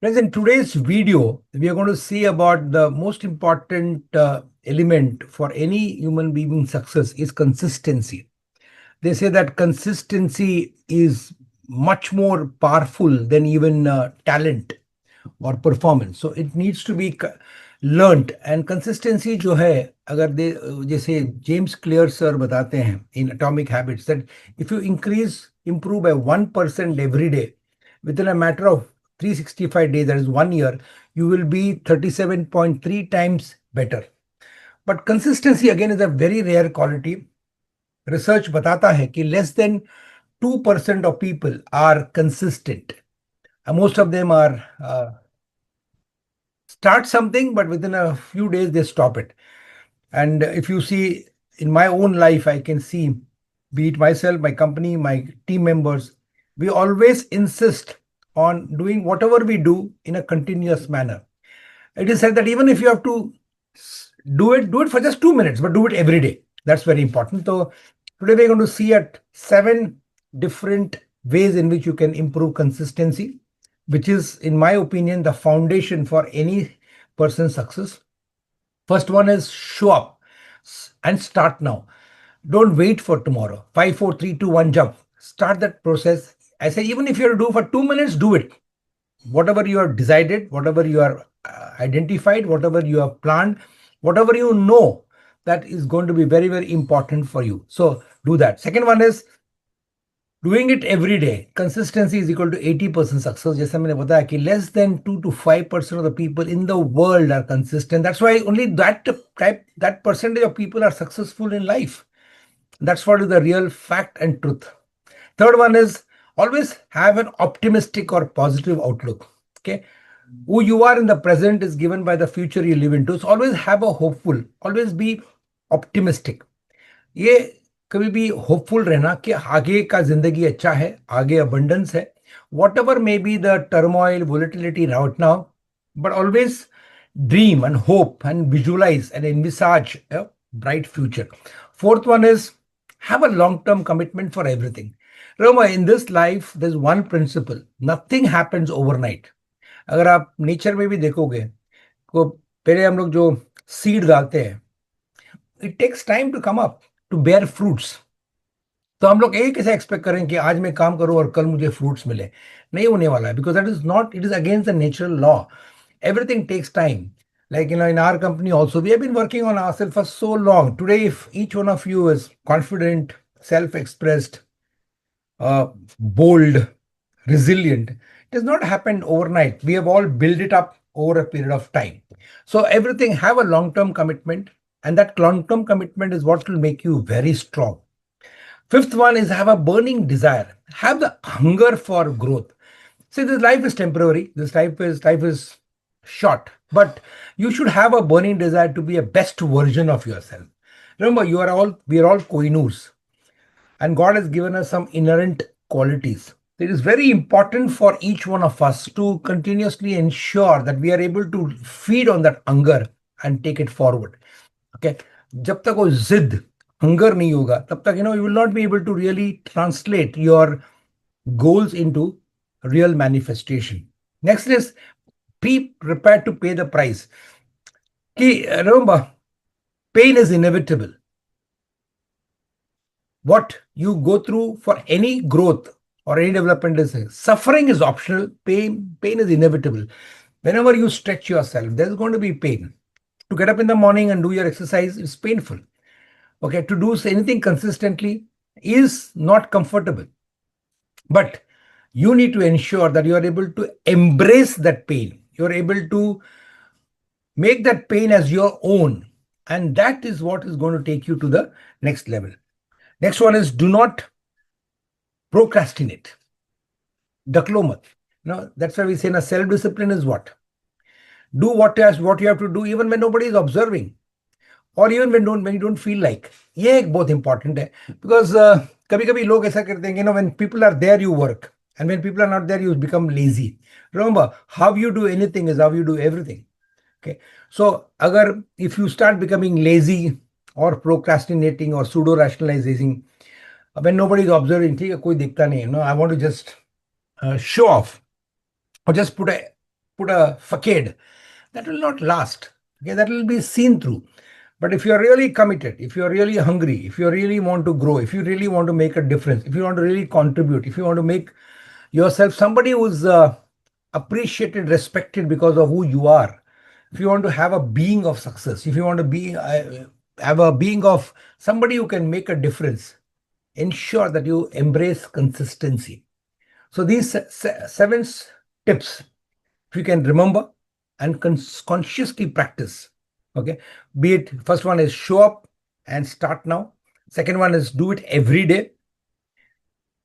Friends, in today's video, we are going to see about the most important element for any human being success is consistency. They say that consistency is much more powerful than even talent or performance. So it needs to be learned. And consistency जो है अगर दे जैसे James clear sir बताते हैं in Atomic Habits that if you improve by 1% every day within a matter of 365 days, that is 1 year, you will be 37.3 times better. But consistency again is a very rare quality. Research बताता है कि less than 2% of people are consistent. Most of them are start something, but within a few days they stop it. And if you see in my own life, I can see, be it myself, my company, my team members, we always insist on doing whatever we do in a continuous manner. It is said that even if you have to do it for just 2 minutes, but do it every day. That's very important. So today we're going to see at 7 different ways in which you can improve consistency, which is, in my opinion, the foundation for any person's success. First one is show up and start now. Don't wait for tomorrow. 5, 4, 3, 2, 1, jump. Start that process. I say, even if you have to do for 2 minutes, do it. Whatever you have decided, whatever you are identified, whatever you have planned, whatever you know that is going to be very, very important for you. So do that. Second one is doing it every day. Consistency is equal to 80% success. जैसे मैंने बताया कि less than 2 to 5% of the people in the world are consistent. That's why only that percentage of people are successful in life. That's what is the real fact and truth. Third one is always have an optimistic or positive outlook. Okay. Who you are in the present is given by the future you live into. So always have a hopeful, always be optimistic. ये कभी भी hopeful रहना कि आगे का जिंदगी अच्छा है, आगे abundance है, whatever may be the turmoil, volatility right now, but always dream and hope and visualize and envisage a bright future. Fourth one is have a long-term commitment for everything. Remember, in this life, there's one principle: nothing happens overnight. अगर आप nature में भी देखोगे तो पहले हम लोग जो सीड डालते हैं, it takes time to come up to bear fruits. तो हम लोग एक ऐसे एक्सपेक्ट करें कि आज मैं काम करूं और कल मुझे फ्रूट्स मिले, नहीं होने वाला है, because that is not, it is against the natural law. Everything takes time. Like, in our company also, we have been working on ourselves for so long. Today, if each one of you is confident, self-expressed, bold, resilient, it has not happened overnight. We have all built it up over a period of time. So everything have a long-term commitment, and that long-term commitment is what will make you very strong. Fifth one is have a burning desire. Have the hunger for growth. See, this life is temporary. This life is short, but you should have a burning desire to be a best version of yourself. Remember, we are all Kohinoors, and God has given us some inherent qualities. It is very important for each one of us to continuously ensure that we are able to feed on that hunger and take it forward. Okay, जब तक वो जिद hunger नहीं होगा तब तक you will not be able to really translate your goals into real manifestation. Next is be prepared to pay the price. Remember, pain is inevitable. What you go through for any growth or any development is suffering is optional. Pain is inevitable. Whenever you stretch yourself, there's going to be pain. To get up in the morning and do your exercise is painful. Okay, to do anything consistently is not comfortable. But you need to ensure that you are able to embrace that pain. You're able to make that pain as your own. And that is what is going to take you to the next level. Next one is do not procrastinate. Daklo mat. That's why we say self-discipline is what? Do what you have to do even when nobody is observing. Or even when you don't feel like. ये एक बहुत important है. Because कभी-कभी लोग ऐसा करते हैं, when people are there, you work. And when people are not there, you become lazy. Remember, how you do anything is how you do everything. Okay. So, if you start becoming lazy or procrastinating or pseudo-rationalizing, when nobody is observing, ठीक है, कोई दिखता नहीं है, I want to just show off or just put put a facade, that will not last. Okay, that will be seen through. But if you're really committed, if you're really hungry, if you really want to grow, if you really want to make a difference, if you want to really contribute, if you want to make yourself somebody who's appreciated, respected because of who you are, if you want to have a being of success, if you want to be have a being of somebody who can make a difference, ensure that you embrace consistency. So these seven tips, if you can remember and consciously practice, okay, be it, first one is show up and start now. Second one is do it every day.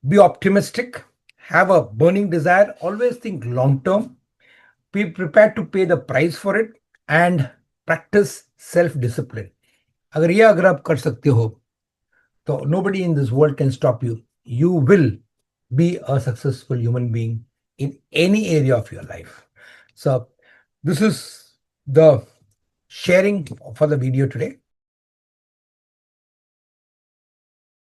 Be optimistic, have a burning desire, always think long term, be prepared to pay the price for it, and practice self discipline. अगर आप कर सकते हो, तो nobody in this world can stop you. You will be a successful human being in any area of your life. So this is the sharing for the video today.